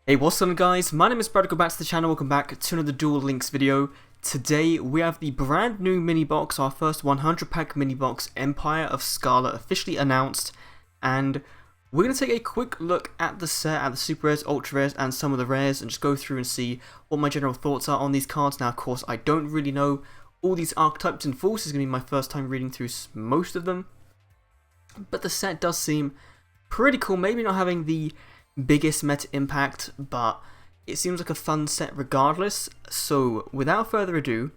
Hey, what's up guys, my name is Brad, welcome back to the channel, welcome back to another Duel Links video. Today we have the brand new mini box, our first 100 pack mini box, Empire of Scarlet, officially announced. And we're going to take a quick look at the set, at the super rares, ultra rares and some of the rares, and just go through and see what my general thoughts are on these cards. Now of course I don't really know all these archetypes in full, so this is going to be my first time reading through most of them. But the set does seem pretty cool, maybe not having the biggest meta impact, but it seems like a fun set regardless. So without further ado,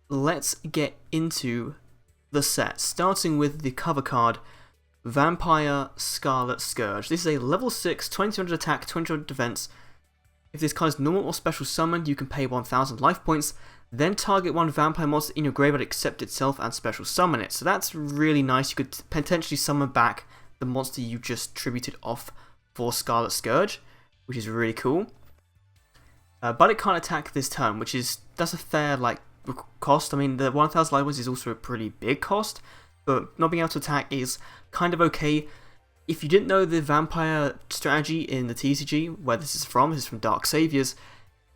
let's get into the set, starting with the cover card, Vampire Scarlet Scourge. This is a level 6, 2200 attack, 2200 defense. If this card is normal or special summoned, you can pay 1000 life points, then target one vampire monster in your graveyard, accept itself, and special summon it. So that's really nice. You could potentially summon back the monster you just tributed off for Scarlet Scourge, which is really cool. But it can't attack this turn, that's a fair cost. I mean, the 1000 life points is also a pretty big cost, but not being able to attack is kind of okay. If you didn't know the vampire strategy in the TCG, where this is from Dark Saviors,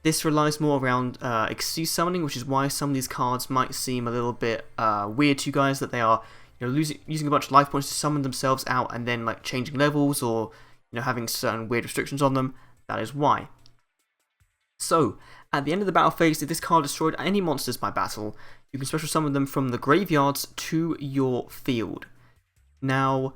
this relies more around Xyz summoning, which is why some of these cards might seem a little bit weird to you guys, that they are using a bunch of life points to summon themselves out and then changing levels or having certain weird restrictions on them. That is why. So, at the end of the battle phase, if this card destroyed any monsters by battle, you can special summon them from the graveyards to your field. Now,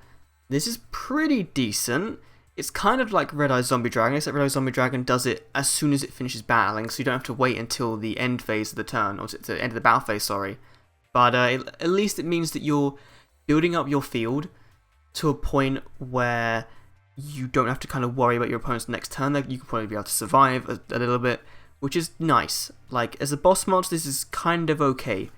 this is pretty decent. It's kind of like Red Eye Zombie Dragon, except Red Eye Zombie Dragon does it as soon as it finishes battling, so you don't have to wait until the end phase of the turn, or to the end of the battle phase, sorry. But at least it means that you're building up your field to a point where you don't have to kind of worry about your opponent's next turn. You can probably be able to survive a little bit, which is nice. As a boss monster, this is kind of okay.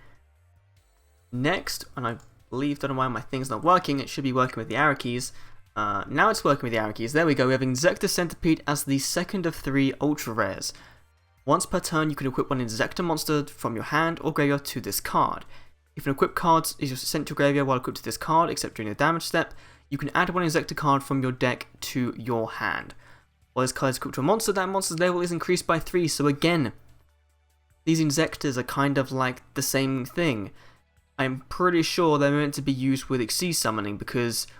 Next, and I believe, don't know why my thing's not working, it should be working with the arrow keys. Now it's working with the arrow keys. There we go. We have Inzektors Centipede as the second of 3 ultra rares. Once per turn, you can equip one Inzektor monster from your hand or graveyard to this card. If an equipped card is sent to your graveyard while equipped to this card, except during the damage step, you can add one Inzektor card from your deck to your hand. While this card is equipped to a monster, that monster's level is increased by 3, so again, these Inzektors are kind of like the same thing. I'm pretty sure they're meant to be used with Xyz summoning,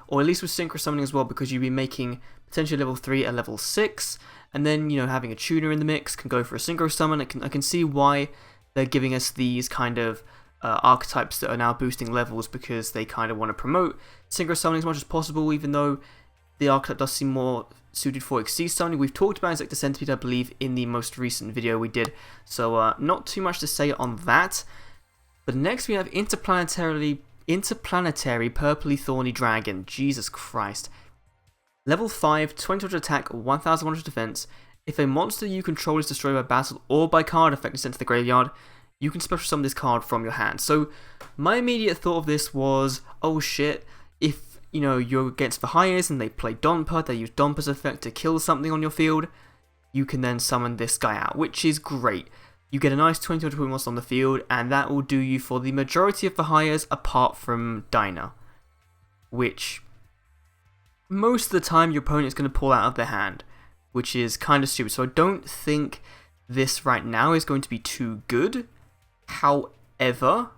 or at least with synchro summoning as well, because you'd be making potentially level 3 a level 6, and then, having a tuner in the mix can go for a synchro summon. I can see why they're giving us these kind of archetypes that are now boosting levels, because they kind of want to promote synchro summoning as much as possible, even though the archetype does seem more suited for Xyz summoning. We've talked about Inzektors Centipede, I believe, in the most recent video we did, so not too much to say on that. But next we have Interplanetary Purpley Thorny Dragon. Jesus Christ. Level 5, 2200 attack, 1100 defense. If a monster you control is destroyed by battle or by card effect and sent to the graveyard, you can special summon this card from your hand. So my immediate thought of this was, oh shit, if you're against the highest and they play Domper, they use Domper's effect to kill something on your field, you can then summon this guy out, which is great. You get a nice 2200 point monster on the field, and that will do you for the majority of the hires apart from Dinah, which most of the time your opponent is going to pull out of their hand, which is kind of stupid. So I don't think this right now is going to be too good. However,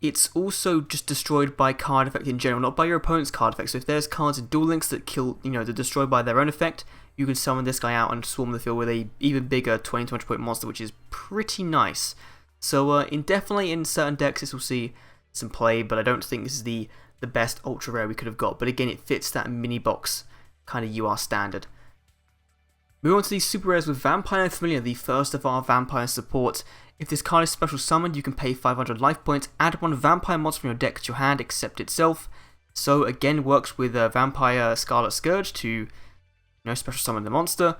it's also just destroyed by card effect in general, not by your opponent's card effect. So if there's cards in Duel Links that kill, they're destroyed by their own effect, you can summon this guy out and swarm the field with a even bigger 20-20 point monster, which is pretty nice. So definitely in certain decks this will see some play, but I don't think this is the best ultra rare we could have got. But again, it fits that mini box kind of UR standard. Move on to these super rares with Vampire Familiar, the first of our vampire support. If this card is special summoned, you can pay 500 life points, add one vampire monster from your deck to your hand, accept itself. So again, works with Vampire Scarlet Scourge to special summon the monster.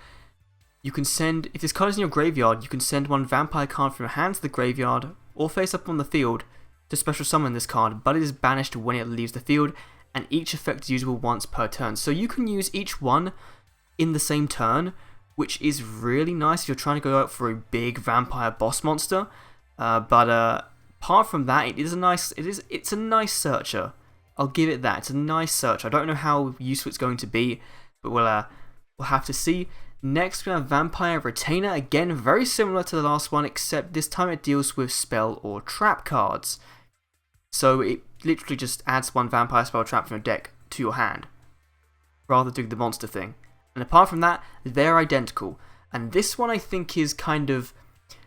You can send, if this card is in your graveyard, you can send one vampire card from your hand to the graveyard or face up on the field to special summon this card, but it is banished when it leaves the field, and each effect is usable once per turn. So you can use each one in the same turn, which is really nice if you're trying to go out for a big vampire boss monster. But apart from that, it's a nice searcher. I'll give it that. It's a nice search. I don't know how useful it's going to be, but we'll we'll have to see. Next we have Vampire Retainer, again very similar to the last one, except this time it deals with spell or trap cards. So it literally just adds one vampire spell trap from your deck to your hand, rather than doing the monster thing. And apart from that, they're identical. And this one I think is kind of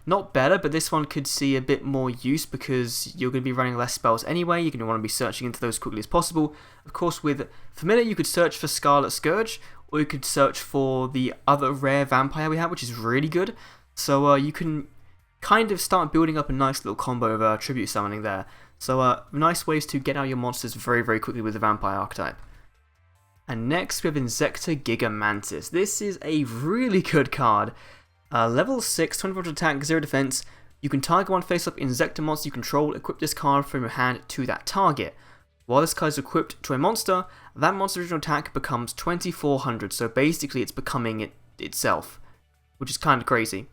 not better, but this one could see a bit more use because you're going to be running less spells anyway. You're going to want to be searching into those as quickly as possible. Of course, with Familiar, you could search for Scarlet Scourge, or you could search for the other rare vampire we have, which is really good. So you can kind of start building up a nice little combo of tribute summoning there. So nice ways to get out your monsters very, very quickly with the vampire archetype. And next we have Inzektors, Giga, Mantis. This is a really good card. Level 6, 24 attack, 0 defense. You can target one face-up Inzektor monster you control, equip this card from your hand to that target. While this card is equipped to a monster, that monster's original attack becomes 2400, so basically it's becoming it itself, which is kind of crazy.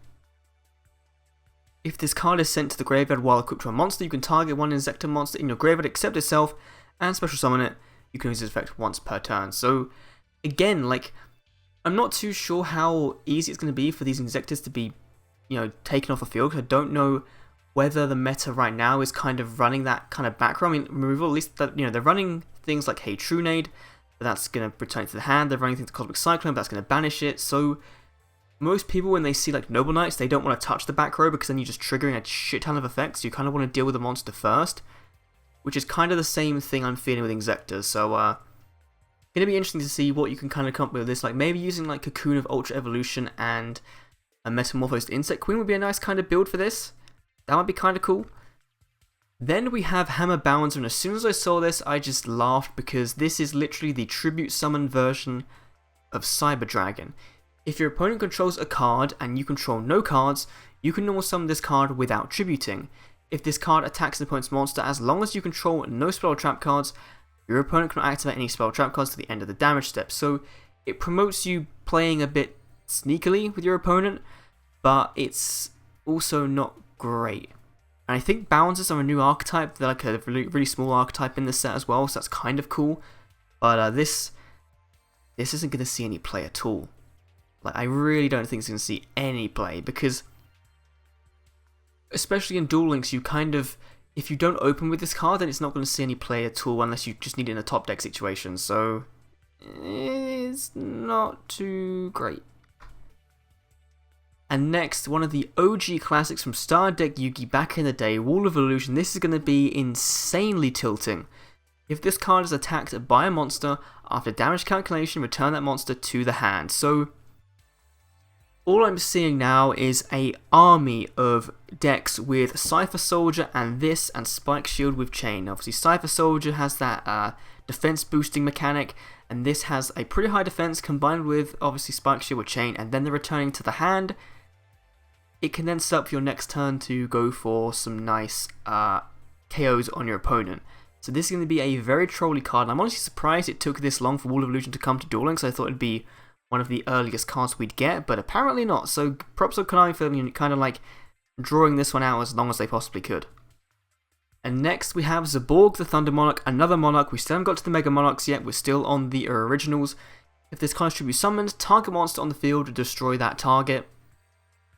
If this card is sent to the graveyard while equipped to a monster, you can target one Inzektor monster in your graveyard, accept itself, and special summon it. You can use this effect once per turn. So, again, like, I'm not too sure how easy it's going to be for these Inzektors to be, taken off the field. I don't know whether the meta right now is kind of running that kind of background. I mean, removal, at least, that they're running things like Hey Trunade, but that's going to return it to the hand. They're running things like Cosmic Cyclone, but that's going to banish it. So, most people, when they see like Noble Knights, they don't want to touch the back row because then you're just triggering a shit ton of effects. You kind of want to deal with the monster first, which is kind of the same thing I'm feeling with Inzektors. So, going to be interesting to see what you can kind of come up with this. Like maybe using like Cocoon of Ultra Evolution and a Metamorphosed Insect Queen would be a nice kind of build for this. That might be kind of cool. Then we have Hammer Bounzer, and as soon as I saw this, I just laughed because this is literally the tribute summon version of Cyber Dragon. If your opponent controls a card and you control no cards, you can normal summon this card without tributing. If this card attacks an opponent's monster, as long as you control no spell or trap cards, your opponent cannot activate any spell or trap cards to the end of the damage step. So it promotes you playing a bit sneakily with your opponent, but it's also not great. And I think Bouncers are a new archetype. They're like a really small archetype in this set as well, so that's kind of cool. But this isn't going to see any play at all. Like, I really don't think it's going to see any play, because especially in Duel Links, you kind of, if you don't open with this card, then it's not going to see any play at all unless you just need it in a top deck situation. So it's not too great. And next, one of the OG classics from Star Deck Yugi back in the day, Wall of Illusion. This is going to be insanely tilting. If this card is attacked by a monster, after damage calculation, return that monster to the hand. So all I'm seeing now is a army of decks with Cypher Soldier and this, and Spike Shield with Chain. Obviously, Cypher Soldier has that defense boosting mechanic, and this has a pretty high defense combined with obviously Spike Shield with Chain, and then they're returning to the hand. It can then set up for your next turn to go for some nice KOs on your opponent. So this is going to be a very trolly card, and I'm honestly surprised it took this long for Wall of Illusion to come to Duel Links. I thought it'd be one of the earliest cards we'd get, but apparently not. So props to Konami for kind of like drawing this one out as long as they possibly could. And next we have Zaborg the Thunder Monarch, another Monarch. We still haven't got to the Mega Monarchs yet, we're still on the originals. If this card should be summoned, target monster on the field to destroy that target.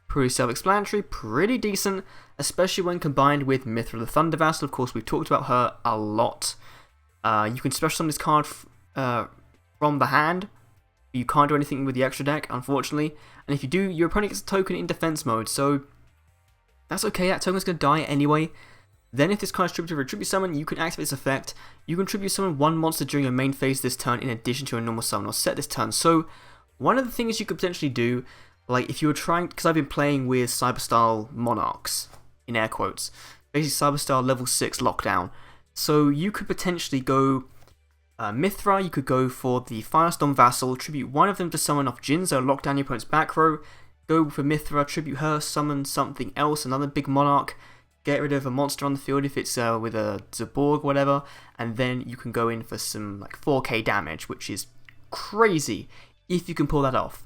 Pretty self-explanatory, pretty decent, especially when combined with Mithra the Thunder Vassal. Of course, we've talked about her a lot. You can special summon this card from the hand. You can't do anything with the extra deck, unfortunately. And if you do, your opponent gets a token in defense mode, so that's okay, that token's going to die anyway. Then if this card is tributed for a tribute summon, you can activate this effect. You can tribute summon one monster during your main phase this turn in addition to a normal summon or set this turn. So one of the things you could potentially do, like if you were trying, because I've been playing with Cyberstyle Monarchs, in air quotes, basically Cyberstyle level 6 lockdown. So you could potentially go Mithra, you could go for the Firestorm Vassal, tribute one of them to summon off Jinzo, lock down your opponent's back row, go for Mithra, tribute her, summon something else, another big Monarch, get rid of a monster on the field if it's with a Zaborg or whatever, and then you can go in for some like 4k damage, which is crazy if you can pull that off.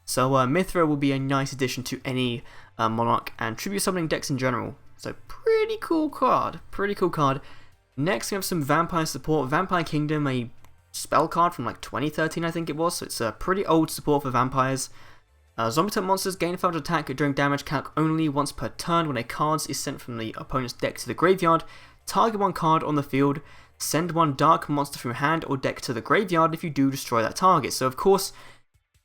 So Mithra will be a nice addition to any Monarch and tribute summoning decks in general. So pretty cool card, pretty cool card. Next we have some Vampire support. Vampire Kingdom, a spell card from like 2013, I think it was, so it's a pretty old support for vampires. Zombie type monsters gain 500 attack during damage calc only once per turn when a card is sent from the opponent's deck to the graveyard. Target one card on the field, send one dark monster from your hand or deck to the graveyard. If you do, destroy that target. So of course,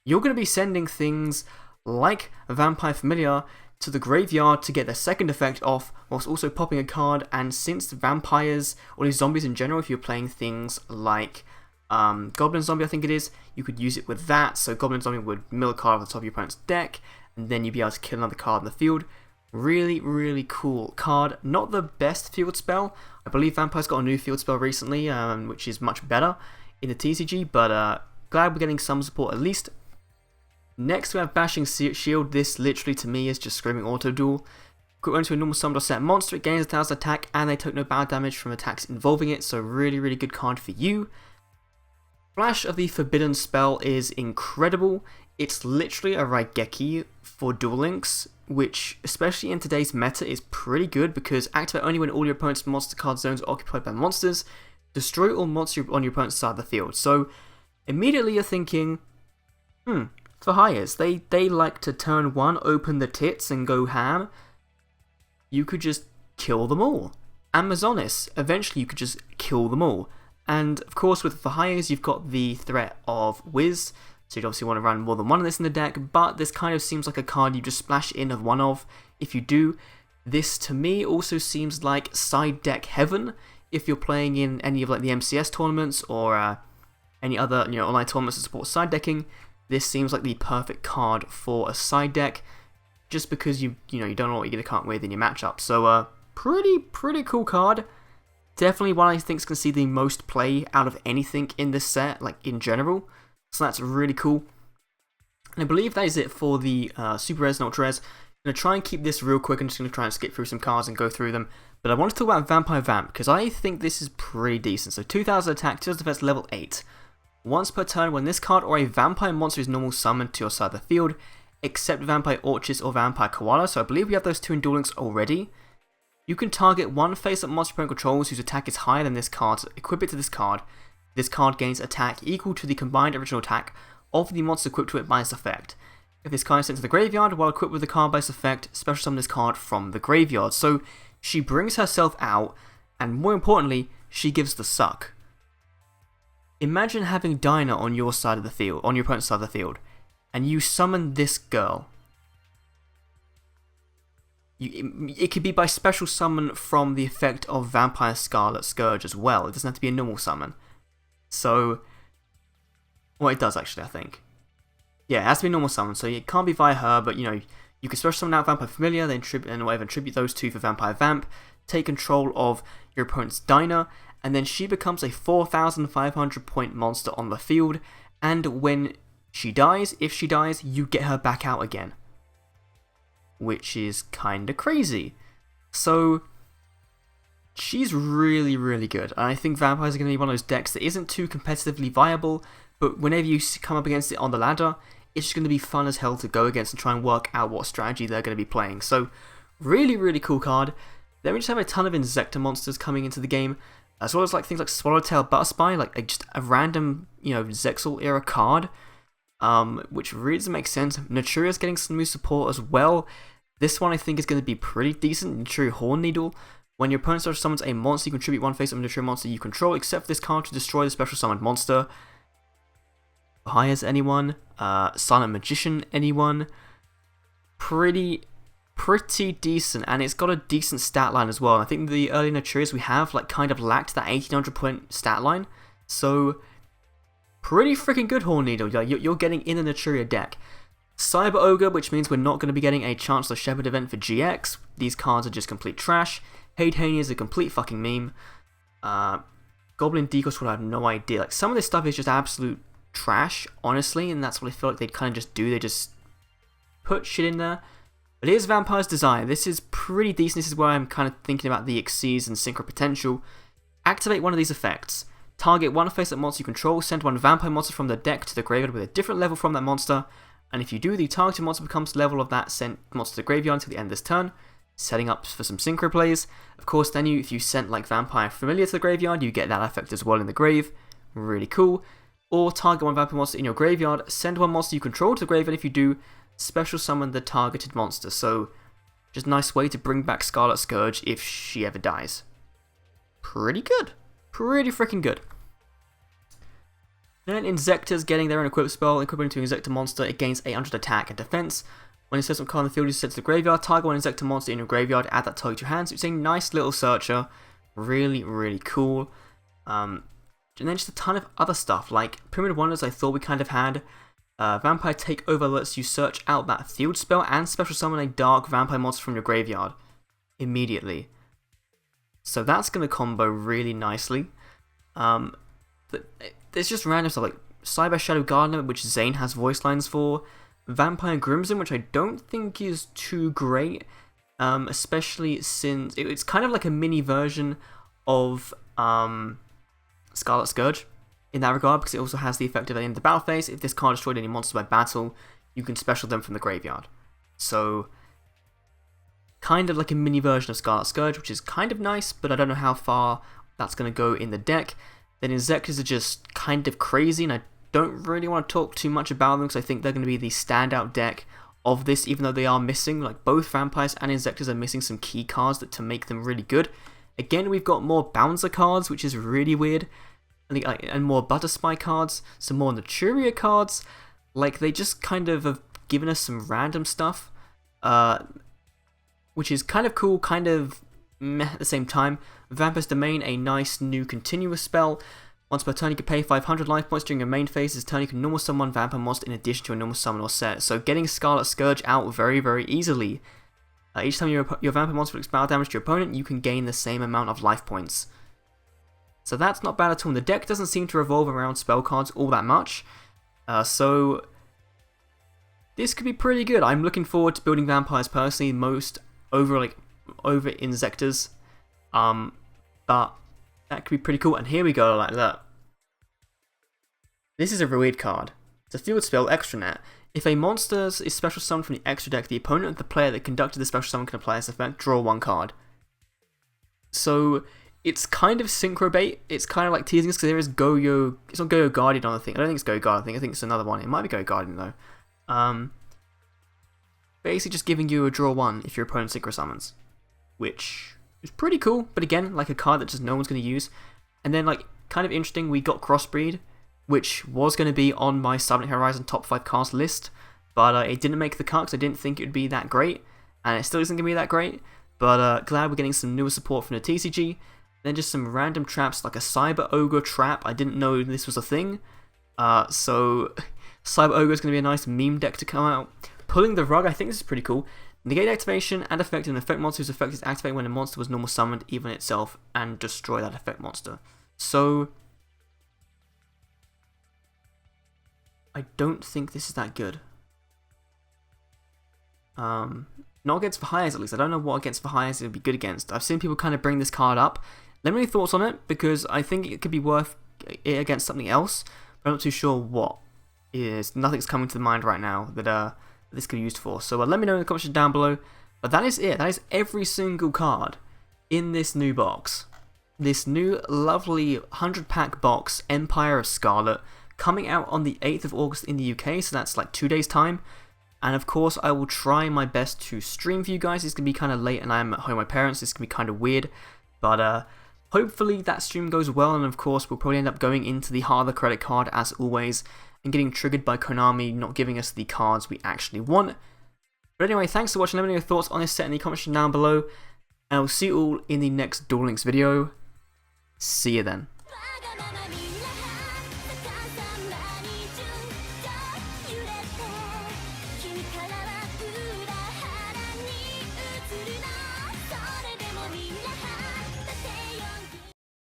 you're going to be sending things like a Vampire Familiar to the graveyard to get their second effect off, whilst also popping a card. And since vampires, or these zombies in general, if you're playing things like Goblin Zombie, I think it is, you could use it with that. So Goblin Zombie would mill a card off the top of your opponent's deck, and then you'd be able to kill another card in the field. Really, really cool card. Not the best field spell. I believe Vampire's got a new field spell recently, which is much better in the TCG, but glad we're getting some support at least. Next we have Bashing Shield. This literally to me is just screaming auto duel. Equip into a normal summoned or set monster, it gains 1000 attack and they take no bad damage from attacks involving it, so really, really good card for you. Flash of the Forbidden spell is incredible. It's literally a Raigeki for Duel Links, which, especially in today's meta, is pretty good because activate only when all your opponent's monster card zones are occupied by monsters. Destroy all monsters on your opponent's side of the field. So, immediately you're thinking, for hires, they like to turn one, open the tits, and go ham. You could just kill them all. Amazonis, eventually you could just kill them all. And of course, with the hires, you've got the threat of Wiz, so you'd obviously want to run more than one of this in the deck, but this kind of seems like a card you just splash in of one of. If you do, this to me also seems like side deck heaven. If you're playing in any of like the MCS tournaments or any other online tournaments that support side decking, this seems like the perfect card for a side deck, just because you don't know what you're gonna come up with in your matchup. So pretty cool card. Definitely one I think is going to see the most play out of anything in this set, like in general. So that's really cool. And I believe that is it for the Super Res and Ultra Res. I'm going to try and keep this real quick. I'm just going to try and skip through some cards and go through them. But I want to talk about Vampire Vamp, because I think this is pretty decent. So 2000 attack, 2000 defense, level 8. Once per turn, when this card or a vampire monster is normal summoned to your side of the field, except Vampire Orchis or Vampire Koala. So I believe we have those two in Duel Links already. You can target one face-up monster opponent controls whose attack is higher than this card, so equip it to this card. This card gains attack equal to the combined original attack of the monster equipped to it by this effect. If this card is sent to the graveyard while equipped with the card by this effect, special summon this card from the graveyard. So she brings herself out, and more importantly, she gives the suck. Imagine having Dinah on your side of the field, on your opponent's side of the field, and you summon this girl. It could be by special summon from the effect of Vampire Scarlet Scourge as well. It doesn't have to be a normal summon. So, well, it does actually, I think. Yeah, it has to be a normal summon, so it can't be via her, but you can special summon out Vampire Familiar, then tribute those two for Vampire Vamp, take control of your opponent's Dinah, and then she becomes a 4,500 point monster on the field, and when she dies, if she dies, you get her back out again. Which is kinda crazy. So, she's really, really good. And I think Vampires are going to be one of those decks that isn't too competitively viable, but whenever you come up against it on the ladder, it's just going to be fun as hell to go against and try and work out what strategy they're going to be playing. So, really, really cool card. Then we just have a ton of Inzektor monsters coming into the game, as well as like things like Swallowtail Butterspy, like just a random, Zexal era card, which really doesn't make sense. Naturia is getting some new support as well. This one I think is going to be pretty decent. Naturia Horn Needle. When your opponent special summons a monster, you contribute one face-up Naturia monster you control, except for this card to destroy the special summoned monster. Hires anyone? Silent Magician anyone? Pretty decent, and it's got a decent stat line as well. I think the early Naturias we have kind of lacked that 1800 point stat line, so pretty freaking good Horn Needle. You're getting in a Naturia deck. Cyber Ogre, which means we're not going to be getting a Chancellor Shepherd event for GX. These cards are just complete trash. Hade Haney is a complete fucking meme. Goblin Decoy Squad, I have no idea. Some of this stuff is just absolute trash, honestly, and that's what I feel like they'd kind of just do. They just put shit in there. But here's Vampire's Desire. This is pretty decent. This is where I'm kind of thinking about the Xyz and Synchro potential. Activate one of these effects. Target one face-up monster you control. Send one Vampire monster from the deck to the graveyard with a different level from that monster. And if you do, the targeted monster becomes level of that sent monster to the graveyard until the end of this turn, setting up for some synchro plays. Of course, then if you sent Vampire Familiar to the graveyard, you get that effect as well in the grave. really cool. Or target one vampire monster in your graveyard, send one monster you control to the graveyard. If you do, special summon the targeted monster. So, just a nice way to bring back Scarlet Scourge if she ever dies. Pretty good. Pretty freaking good. Then Inzektors getting their own equip spell, equipping to Inzektor monster, it gains 800 attack and defense. When it says some card in the field, you set to the graveyard, target one Inzektor monster in your graveyard, add that target to your hand. So it's a nice little searcher. Really, really cool. And then just a ton of other stuff, like Pyramid Wonders I thought we kind of had. Vampire Takeover lets you search out that field spell and special summon a dark vampire monster from your graveyard immediately. So that's going to combo really nicely. There's just random stuff like Cyber Shadow Gardener, which Zane has voice lines for. Vampire Grimson, which I don't think is too great, especially since it's kind of like a mini version of Scarlet Scourge in that regard, because it also has the effect of at the end of the battle phase, if this card destroyed any monster by battle, you can special them from the graveyard. So, kind of like a mini version of Scarlet Scourge, which is kind of nice, but I don't know how far that's going to go in the deck. Then Inzektors are just kind of crazy, and I don't really want to talk too much about them, because I think they're going to be the standout deck of this, even though they are missing, like both Vampires and Inzektors are missing some key cards to make them really good. Again, we've got more Bounzer cards, which is really weird, and more Butterspy cards, some more Naturia cards. Like, they just kind of have given us some random stuff, which is kind of cool, kind of meh at the same time. Vampers Domain, a nice new continuous spell. Once per turn, you can pay 500 life points during your main phase. This turn, you can normal summon one vampire monster in addition to a normal summon or set. So, getting Scarlet Scourge out very, very easily. Each time your vampire monster inflicts battle damage to your opponent, you can gain the same amount of life points. So that's not bad at all. And the deck doesn't seem to revolve around spell cards all that much. So this could be pretty good. I'm looking forward to building vampires personally, most over Inzektors. But that could be pretty cool. And here we go, like that. This is a weird card. It's a field spell, Extra Net. If a monster is special summoned from the extra deck, the opponent of the player that conducted the special summon can apply this effect, draw one card. So, it's kind of synchro bait. It's kind of like teasing us, because there is Go-Yo. It's not Go-Yo Guardian on the thing. I don't think it's Go-Yo Guardian. I think it's another one. It might be Go-Yo Guardian, though. Basically just giving you a draw one if your opponent synchro summons. Which is pretty cool, but again, like a card that just no one's going to use. And then, like, kind of interesting, we got Crossbreed, which was going to be on my Summit Horizon top 5 cards list, but it didn't make the cut because I didn't think it would be that great, and it still isn't going to be that great, but glad we're getting some newer support from the TCG. Then just some random traps, like a Cyber Ogre trap. I didn't know this was a thing, so Cyber Ogre is going to be a nice meme deck to come out. Pulling the Rug, I think this is pretty cool. Negate activation and effect of an effect monster whose effect is activated when a monster was normal summoned, even itself, and destroy that effect monster. So, I don't think this is that good. Not against for hires, at least. I don't know what against for hires it would be good against. I've seen people kind of bring this card up. Let me know your thoughts on it, because I think it could be worth it against something else, but I'm not too sure what is. Nothing's coming to the mind right now that this could be used for. So let me know in the comments down below. But that is it. That is every single card in this new box. This new lovely 100-pack box, Empire of Scarlet, coming out on the 8th of August in the UK, so that's like 2 days time. And of course, I will try my best to stream for you guys. It's going to be kind of late and I'm at home with my parents. It's going to be kind of weird. But hopefully that stream goes well. And of course, we'll probably end up going into the harder credit card as always, and getting triggered by Konami not giving us the cards we actually want. But anyway, thanks for watching. Let me know your thoughts on this set in the comments down below. And I'll see you all in the next Duel Links video. See you then.